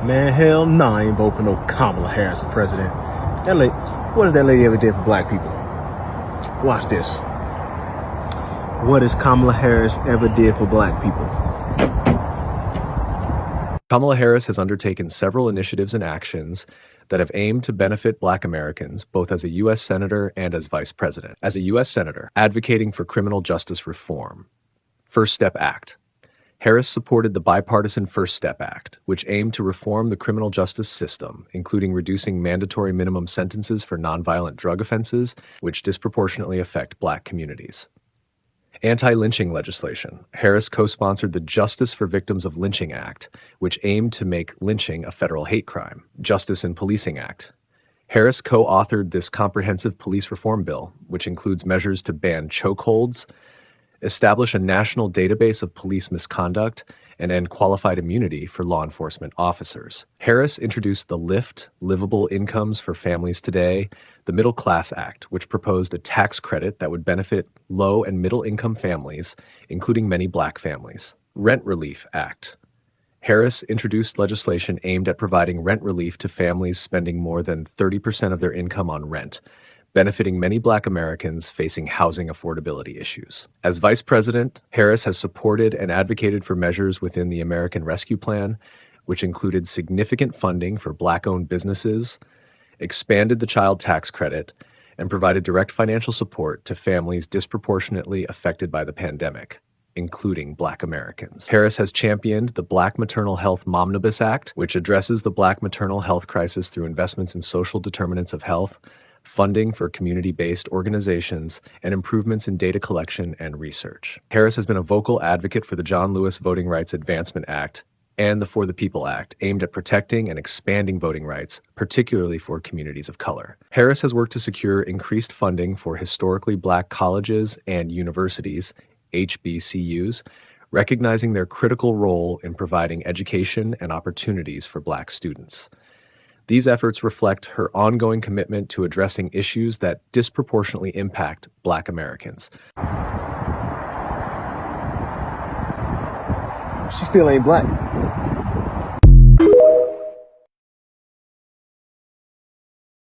Man, hell no, I ain't voting for no Kamala Harris for president. What has that lady ever did for black people? Watch this. What has Kamala Harris ever did for black people? Kamala Harris has undertaken several initiatives and actions that have aimed to benefit Black Americans, both as a U.S. Senator and as Vice President. As a U.S. Senator, advocating for criminal justice reform. First Step Act. Harris supported the bipartisan First Step Act, which aimed to reform the criminal justice system, including reducing mandatory minimum sentences for nonviolent drug offenses, which disproportionately affect Black communities. Anti-lynching legislation. Harris co-sponsored the Justice for Victims of Lynching Act, which aimed to make lynching a federal hate crime. Justice in Policing Act. Harris co-authored this comprehensive police reform bill, which includes measures to ban chokeholds, establish a national database of police misconduct, and end qualified immunity for law enforcement officers. Harris introduced the LIFT, Livable Incomes for Families Today, the Middle Class Act, which proposed a tax credit that would benefit low and middle income families, including many Black families. Rent Relief Act. Harris introduced legislation aimed at providing rent relief to families spending more than 30% of their income on rent, benefiting many Black Americans facing housing affordability issues. As Vice President, Harris has supported and advocated for measures within the American Rescue Plan, which included significant funding for Black-owned businesses, expanded the child tax credit, and provided direct financial support to families disproportionately affected by the pandemic, including Black Americans. Harris has championed the Black Maternal Health Momnibus Act, which addresses the Black maternal health crisis through investments in social determinants of health, funding for community-based organizations, and improvements in data collection and research. Harris has been a vocal advocate for the John Lewis Voting Rights Advancement Act and the For the People Act, aimed at protecting and expanding voting rights, particularly for communities of color. Harris has worked to secure increased funding for historically Black colleges and universities, HBCUs, recognizing their critical role in providing education and opportunities for Black students. These efforts reflect her ongoing commitment to addressing issues that disproportionately impact Black Americans. She still ain't black.